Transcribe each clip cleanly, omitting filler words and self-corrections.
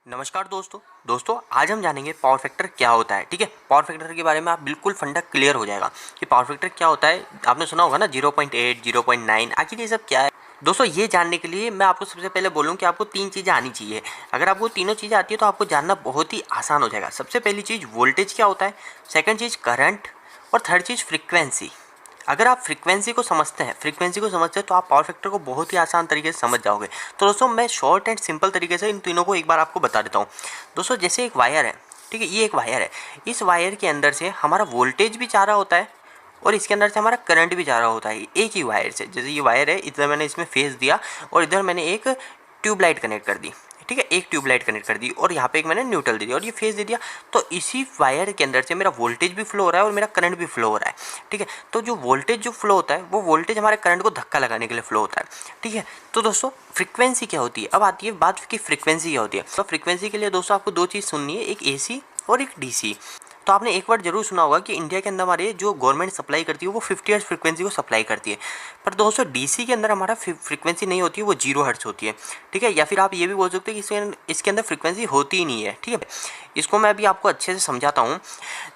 नमस्कार दोस्तों आज हम जानेंगे पावर फैक्टर क्या होता है। ठीक है, पावर फैक्टर के बारे में आप बिल्कुल फंडा क्लियर हो जाएगा कि पावर फैक्टर क्या होता है। आपने सुना होगा ना 0.8 0.9, आखिर ये सब क्या है। दोस्तों ये जानने के लिए मैं आपको सबसे पहले बोलूँ कि आपको 3 चीज़ें आनी चाहिए। अगर आपको तीनों चीज़ें आती है तो आपको जानना बहुत ही आसान हो जाएगा। सबसे पहली चीज़ वोल्टेज क्या होता है, सेकेंड चीज़ करंट और थर्ड चीज़ फ्रिक्वेंसी। अगर आप फ्रीक्वेंसी को समझते हैं तो आप पावर फैक्टर को बहुत ही आसान तरीके से समझ जाओगे। तो दोस्तों मैं शॉर्ट एंड सिंपल तरीके से इन तीनों को एक बार आपको बता देता हूँ। दोस्तों जैसे एक वायर है, ठीक है, ये एक वायर है। इस वायर के अंदर से हमारा वोल्टेज भी जा रहा होता है और इसके अंदर से हमारा करंट भी जा रहा होता है एक ही वायर से। जैसे ये वायर है, इधर मैंने इसमें फेस दिया और इधर मैंने एक ट्यूबलाइट कनेक्ट कर दी। ठीक है, एक ट्यूबलाइट कनेक्ट कर दी और यहाँ पे एक मैंने न्यूट्रल दे दिया और ये फेस दे दिया। तो इसी वायर के अंदर से मेरा वोल्टेज भी फ्लो हो रहा है और मेरा करंट भी फ्लो हो रहा है। ठीक है, तो जो वोल्टेज जो फ्लो होता है वो वोल्टेज हमारे करंट को धक्का लगाने के लिए फ्लो होता है। ठीक है, तो दोस्तों फ्रीक्वेंसी क्या होती है, अब आती है बात की फ्रीक्वेंसी क्या होती है। तो फ्रीक्वेंसी के लिए दोस्तों आपको दो चीज़ सुननी है, एक AC और एक DC। तो आपने एक वर्ड जरूर सुना होगा कि इंडिया के अंदर हमारे जो गवर्नमेंट सप्लाई करती है वो 50 हर्ट्ज फ्रीक्वेंसी को सप्लाई करती है। पर दोस्तों डीसी के अंदर हमारा फ्रीक्वेंसी नहीं होती है, वो 0 हर्ट्ज होती है। ठीक है, या फिर आप ये भी बोल सकते हैं कि इसके अंदर फ्रीक्वेंसी होती ही नहीं है। ठीक है, इसको मैं अभी आपको अच्छे से समझाता हूँ।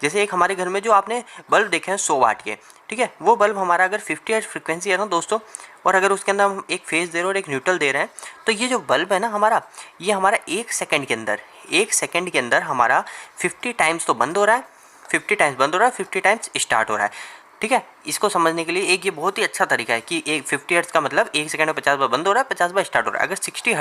जैसे एक हमारे घर में जो आपने बल्ब देखे हैं 100 वाट के, ठीक है, वो बल्ब हमारा अगर 50 हर्ट्ज फ्रीक्वेंसी है ना दोस्तों, और अगर उसके अंदर हम एक फेज दे रहे हैं और एक न्यूट्रल दे रहे हैं, तो ये जो बल्ब है ना हमारा, ये हमारा एक सेकंड के अंदर हमारा 50 टाइम्स तो बंद हो रहा है, 50 टाइम्स बंद हो रहा है, 50 टाइम्स स्टार्ट हो रहा है। ठीक है, इसको समझने के लिए एक ये बहुत ही अच्छा तरीका है कि एक 50 हर्ट्ज का मतलब एक सेकंड में 50 बार बंद हो रहा है, 50 बार स्टार्ट हो रहा है। अगर 60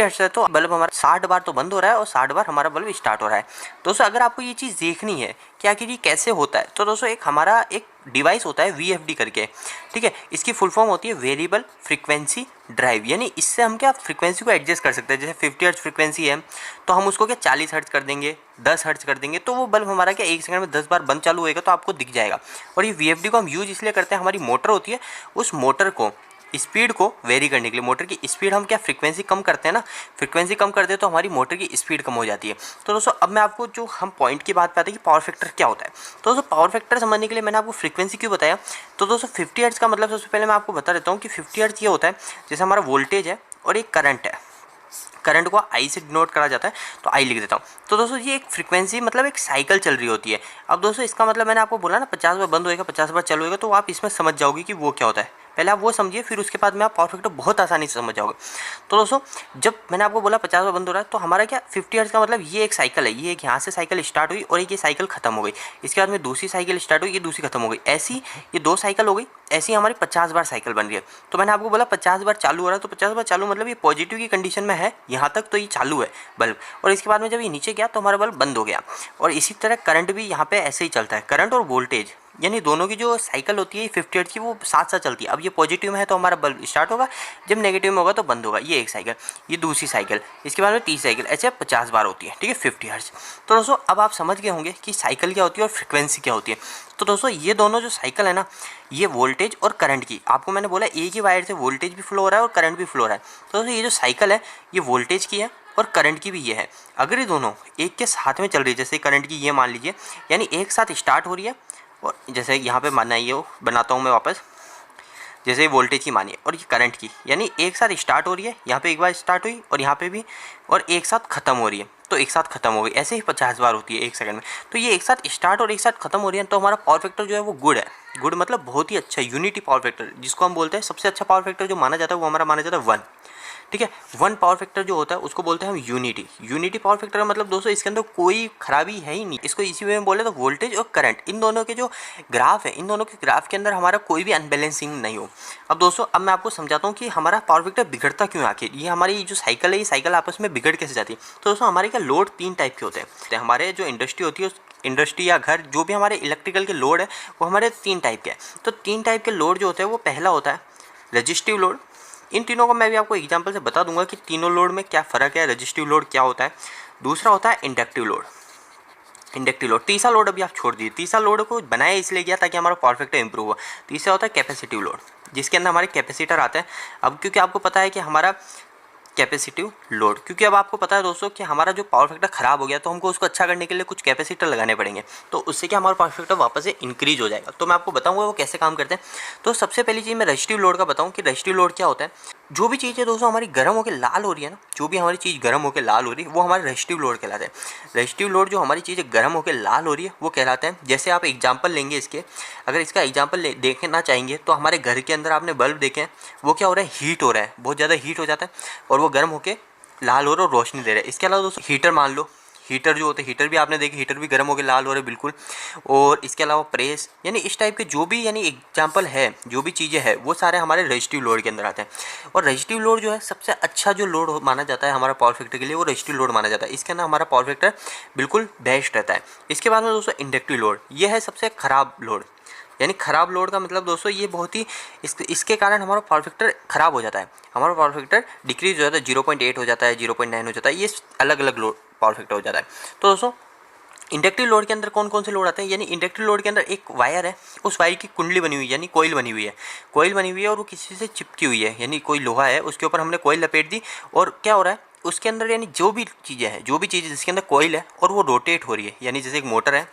हर्ट्ज है तो बल्ब हमारा 60 बार तो बंद हो रहा है और 60 बार हमारा बल्ब स्टार्ट हो रहा है। दोस्तों अगर आपको ये चीज़ देखनी है कि आखिर ये कैसे होता है, तो दोस्तों एक हमारा एक डिवाइस होता है VFD करके। ठीक है, इसकी फुल फॉर्म होती है वेरिएबल फ्रीक्वेंसी ड्राइव, यानी इससे हम क्या फ्रीक्वेंसी को एडजस्ट कर सकते हैं। जैसे 50 हर्ट्ज फ्रीक्वेंसी है तो हम उसको क्या 40 हर्ट्ज कर देंगे, 10 हर्ट्ज कर देंगे, तो वो बल्ब हमारा क्या एक सेकंड में 10 बार बंद चालू होएगा तो आपको दिख जाएगा। और ये VFD को हम यूज इसलिए करते हैं, हमारी मोटर होती है, उस मोटर को स्पीड को वेरी करने के लिए, मोटर की स्पीड हम क्या फ्रीक्वेंसी कम करते हैं ना, फ्रीक्वेंसी कम करते हैं तो हमारी मोटर की स्पीड कम हो जाती है। तो दोस्तों अब मैं आपको जो हम पॉइंट की बात पे आते हैं कि पावर फैक्टर क्या होता है। तो दोस्तों पावर फैक्टर समझने के लिए मैंने आपको फ्रीक्वेंसी क्यों बताया। तो दोस्तों 50 हर्ट्ज का मतलब सबसे पहले मैं आपको बता देता हूँ कि 50 हर्ट्ज ये होता है जैसे हमारा वोल्टेज है और एक करंट है, करंट को आई से डिनोट करा जाता है, तो आई लिख देता हूँ। तो दोस्तों ये एक फ्रीक्वेंसी मतलब एक साइकिल चल रही होती है। अब दोस्तों इसका मतलब मैंने आपको बोला ना 50 बार बंद होएगा, 50 बार चालू होएगा, तो आप इसमें समझ जाओगे कि वो क्या होता है। पहले आप वो समझिए, फिर उसके बाद में आप पावर फैक्टर बहुत आसानी से समझ जाओगे। तो दोस्तों जब मैंने आपको बोला 50 बार बंद हो रहा है, तो हमारा क्या 50 हर्ट्ज का मतलब ये एक साइकिल है, ये एक यहाँ से साइकिल स्टार्ट हुई और एक ये साइकिल खत्म हो गई, इसके बाद में दूसरी साइकिल स्टार्ट हुई, ये दूसरी खत्म हो गई, ऐसी ये 2 साइकिल हो गई, ऐसी हमारी 50 बार साइकिल बन रही है। तो मैंने आपको बोला 50 बार चालू हो रहा है, तो 50 बार चालू मतलब ये पॉजिटिव की कंडीशन में है, यहाँ तक तो ये चालू है बल्ब, और इसके बाद में जब ये नीचे गया तो हमारा बल्ब बंद हो गया। और इसी तरह करंट भी यहाँ पे ऐसे ही चलता है, करंट और वोल्टेज यानी दोनों की जो साइकिल होती है 50 हर्ट्ज की, वो साथ साथ चलती है। अब ये पॉजिटिव में है तो हमारा बल्ब स्टार्ट होगा, जब नेगेटिव में होगा तो बंद होगा। ये एक साइकिल, ये दूसरी साइकिल, इसके बाद में तीसरी साइकिल, ऐसे 50 बार होती है। ठीक है, 50 हर्ट्ज। तो दोस्तों अब आप समझ गए होंगे कि साइकिल क्या होती है और फ्रिक्वेंसी क्या होती है। तो दोस्तों ये दोनों जो साइकिल है ना, ये वोल्टेज और करंट की, आपको मैंने बोला एक ही वायर से वोल्टेज भी फ्लो हो रहा है और करंट भी फ्लो हो रहा है। तो दोस्तों ये जो साइकिल है ये वोल्टेज की है और करंट की भी ये है। अगर ये दोनों एक के साथ में चल रही है, जैसे करंट की ये मान लीजिए, यानी एक साथ स्टार्ट हो रही है, और जैसे यहाँ पे माना ये बनाता हूँ मैं वापस, जैसे वोल्टेज की मानिए और ये करंट की, यानी एक साथ स्टार्ट हो रही है, यहाँ पे एक बार स्टार्ट हुई और यहाँ पे भी, और एक साथ खत्म हो रही है, तो एक साथ खत्म हो गई। ऐसे ही 50 बार होती है एक सेकंड में। तो ये एक साथ स्टार्ट और एक साथ खत्म हो रही है, तो हमारा पावर फैक्टर जो है वो गुड है। गुड मतलब बहुत ही अच्छा, यूनिटी पावर फैक्टर जिसको हम बोलते हैं। सबसे अच्छा पावर फैक्टर जो माना जाता है वो हमारा माना जाता है 1। ठीक है, 1 पावर फैक्टर जो होता है उसको बोलते हैं हम यूनिटी पावर फैक्टर का मतलब दोस्तों इसके अंदर कोई खराबी है ही नहीं। इसको इसी वे में बोले तो वोल्टेज और करंट, इन दोनों के जो ग्राफ है, इन दोनों के ग्राफ के अंदर हमारा कोई भी अनबैलेंसिंग नहीं हो। अब दोस्तों अब मैं आपको समझाता हूँ कि हमारा पावर फैक्टर बिगड़ता क्यों आखिर। ये हमारी जो साइकिल है, ये साइकिल आपस में बिगड़ कैसे जाती है। तो दोस्तों हमारे क्या लोड 3 टाइप के होते हैं। हमारे जो इंडस्ट्री होती है, इंडस्ट्री या घर, जो भी हमारे इलेक्ट्रिकल के लोड है वो हमारे 3 टाइप के हैं। तो 3 टाइप के लोड जो होते हैं वो पहला होता है रजिस्टिव लोड। इन तीनों को मैं भी आपको एग्जांपल से बता दूंगा कि तीनों लोड में क्या फ़र्क है, रजिस्टिव लोड क्या होता है। दूसरा होता है इंडक्टिव लोड। तीसरा लोड अभी आप छोड़ दीजिए, तीसरा लोड को बनाया इसलिए गया ताकि हमारा पावर फैक्टर इंप्रूव हो। तीसरा होता है कैपेसिटिव लोड, जिसके अंदर हमारे कैपेसिटर आते हैं। अब क्योंकि आपको पता है कि हमारा कैपेसिटिव लोड, क्योंकि अब आपको पता है दोस्तों कि हमारा जो पावर फैक्टर ख़राब हो गया तो हमको उसको अच्छा करने के लिए कुछ कैपेसिटर लगाने पड़ेंगे, तो उससे क्या हमारा पावर फैक्टर वापस से इंक्रीज हो जाएगा। तो मैं आपको बताऊंगा वो कैसे काम करते हैं। तो सबसे पहली चीज़ मैं रजिस्टिव लोड का बताऊं कि रजिस्टिव लोड क्या होता है। जो भी चीज़ है दोस्तों हमारी गर्म होकर लाल हो रही है ना, जो भी हमारी चीज़ गर्म होकर लाल हो रही है वो हमारे रेजिस्टिव लोड कहलाते हैं। रेजिस्टिव लोड जो हमारी चीज़ें गर्म होकर लाल हो रही है वो कहलाते हैं। जैसे आप एग्जांपल लेंगे इसके, अगर इसका एग्जांपल देखना चाहेंगे तो हमारे घर के अंदर आपने बल्ब देखे हैं, वो क्या हो रहा है, हीट हो रहा है, बहुत ज़्यादा हीट हो जाता है और वो गर्म होकर लाल हो रहा है और रोशनी दे रहा है। इसके अलावा दोस्तों हीटर मान लो, हीटर जो होते हैं, हीटर भी आपने देखे, हीटर भी गर्म होकर लाल हो रहे हैं बिल्कुल। और इसके अलावा प्रेस, यानी इस टाइप के जो भी यानी एग्जांपल है, जो भी चीज़ें हैं वो सारे हमारे रेजिस्टिव लोड के अंदर आते हैं। और रेजिस्टिव लोड जो है सबसे अच्छा जो लोड माना जाता है हमारा पावर फैक्टर के लिए, वो रेजिस्टिव लोड माना जाता है। इसके अंदर हमारा पावर फैक्टर बिल्कुल बेस्ट रहता है। इसके बाद में दोस्तों इंडक्टिव लोड, ये है सबसे ख़राब लोड। यानी ख़राब लोड का मतलब दोस्तों ये बहुत ही इसके कारण हमारा पावर फैक्टर ख़राब हो जाता है, हमारा पावर फैक्टर डिक्रीज हो जाता है, 0.8 हो जाता है, 0.9 हो जाता है, ये अलग अलग लोड पावर फैक्टर हो जाता है। तो दोस्तों इंडक्टिव लोड के अंदर कौन कौन से लोड आते हैं, यानी इंडक्टिव लोड के अंदर एक वायर है, उस वायर की कुंडली बनी हुई है, यानी कोयल बनी हुई है, कोयल बनी हुई है और वो किसी से चिपकी हुई है, यानी कोई लोहा है उसके ऊपर हमने कोयल लपेट दी और क्या हो रहा है उसके अंदर, यानी जो भी चीज़ें हैं, जो भी चीज़ जिसके अंदर कोयल है और वो रोटेट हो रही है, यानी जैसे एक मोटर है,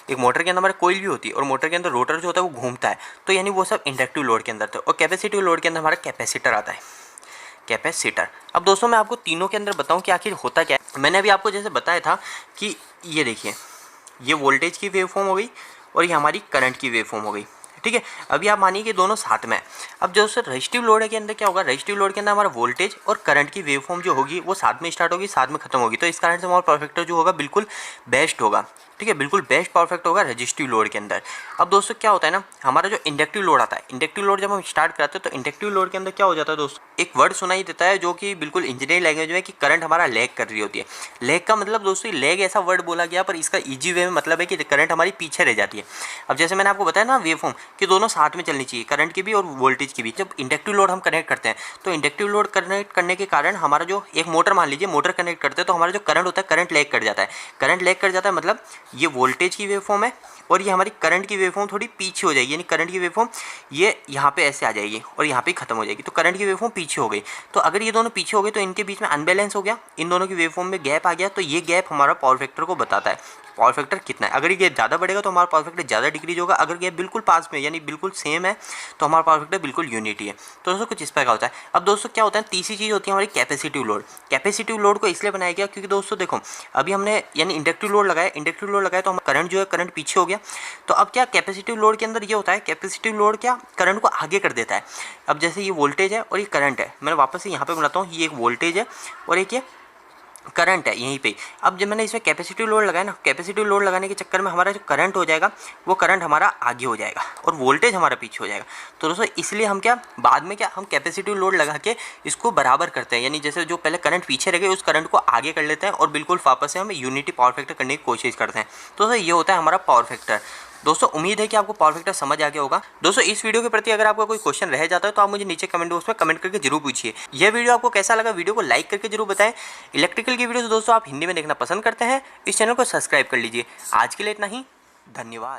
एक मोटर के अंदर हमारे कोयल भी होती है और मोटर के अंदर रोटर जो होता है वो घूमता है, तो यानी वो सब इंडक्टिव लोड के अंदर था। और कैपेसिटिव लोड के अंदर हमारा कैपेसिटर आता है, कैपेसिटर। अब दोस्तों मैं आपको तीनों के अंदर बताऊं कि आखिर होता क्या है। मैंने अभी आपको जैसे बताया था कि ये देखिए, ये वोल्टेज की वेव फॉर्म हो गई और ये हमारी करंट की वेव फॉर्म हो गई, ठीक है। अभी आप मानिए कि दोनों साथ में है। अब जो सर रेजिस्टिव लोड के अंदर क्या होगा, रेजिस्टिव लोड के अंदर हमारा वोल्टेज और करंट की वेव फॉर्म जो होगी वो साथ में स्टार्ट होगी, साथ में खत्म होगी, तो इस कारण से हमारा पावर फैक्टर जो होगा बिल्कुल बेस्ट होगा, ठीक है, बिल्कुल बेस्ट पावर फैक्टर होगा रेजिस्टिव लोड के अंदर। अब दोस्तों क्या होता है ना, हमारा जो इंडक्टिव लोड आता है, इंडक्टिव लोड जब हम स्टार्ट करते हैं तो इंडक्टिव लोड के अंदर क्या हो जाता है दोस्तों, एक वर्ड सुनाई देता है जो कि बिल्कुल इंजीनियरिंग लैंग्वेज में, कि करंट हमारा लैग कर रही होती है। लैग का मतलब दोस्तों, लैग ऐसा वर्ड बोला गया पर इसका ईजी वे में मतलब है कि करंट हमारी पीछे रह जाती है। अब जैसे मैंने आपको बताया ना वेव फॉर्म कि दोनों साथ में चलनी चाहिए, करंट की भी और वोल्टेज की भी। जब इंडक्टिव लोड हम कनेक्ट करते हैं तो इंडक्टिव लोड कनेक्ट करने के कारण हमारा जो एक मोटर, मान लीजिए मोटर कनेक्ट करते हैं तो हमारा जो करंट होता है, करंट लैग कर जाता है। करंट लैग कर जाता है मतलब ये वोल्टेज की वेव फॉर्म है और ये हमारी करंट की वेव फॉर्म थोड़ी पीछे हो जाएगी, यानी करंट की वेव फॉर्म ये यहाँ पे ऐसे आ जाएगी और यहाँ पे खत्म हो जाएगी, तो करंट की वेव फॉर्म पीछे हो गई। तो अगर ये दोनों पीछे हो गए तो इनके बीच में अनबैलेंस हो गया, इन दोनों की वेव फॉर्म में गैप आ गया, तो ये गैप हमारा पावर फैक्टर को बताता है पावर फैक्टर कितना है। अगर ये गैप ज़्यादा बढ़ेगा तो हमारा पावर फैक्टर ज़्यादा डिक्रीज होगा, अगर गैप बिल्कुल पास में यानी बिल्कुल सेम है तो हमारा पावर फैक्टर बिल्कुल यूनिटी है। तो दोस्तों कुछ इस प्रकार होता है। अब दोस्तों क्या होता है, तीसरी चीज़ होती है हमारी कैपेसिटिव लोड। कैपेसिटिव लोड को इसलिए बनाया गया क्योंकि दोस्तों देखो, अभी हमने यानी इंडक्टिव लोड लगाया, इंडक्टिव लोड लगाया तो हम करंट जो है, करंट पीछे हो गया। तो अब क्या कैपेसिटिव लोड के अंदर ये होता है, कैपेसिटिव लोड क्या करंट को आगे कर देता है। अब जैसे ये वोल्टेज है और ये करंट है, मैं वापस से यहाँ पे बनाता हूँ, ये एक वोल्टेज है और एक ये करंट है यहीं पे। अब जब मैंने इसमें कैपेसिटिव लोड लगाया ना, कैपेसिटिव लोड लगाने के चक्कर में हमारा जो करंट हो जाएगा वो करंट हमारा आगे हो जाएगा और वोल्टेज हमारा पीछे हो जाएगा। तो दोस्तों इसलिए हम क्या बाद में क्या हम कैपेसिटिव लोड लगा के इसको बराबर करते हैं, यानी जैसे जो पहले करंट पीछे रह गए उस करंट को आगे कर लेते हैं और बिल्कुल वापस से हम यूनिटी पावर फैक्टर करने की कोशिश करते हैं। तो दोस्तों ये होता है हमारा पावर फैक्टर। दोस्तों उम्मीद है कि आपको पावर फैक्टर समझ आ गया होगा। दोस्तों इस वीडियो के प्रति अगर आपका कोई क्वेश्चन रह जाता है तो आप मुझे नीचे कमेंट बॉक्स में कमेंट करके जरूर पूछिए। यह वीडियो आपको कैसा लगा, वीडियो को लाइक करके जरूर बताएं। इलेक्ट्रिकल की वीडियो दोस्तों आप हिंदी में देखना पसंद करते हैं, इस चैनल को सब्सक्राइब कर लीजिए। आज के लिए इतना ही, धन्यवाद।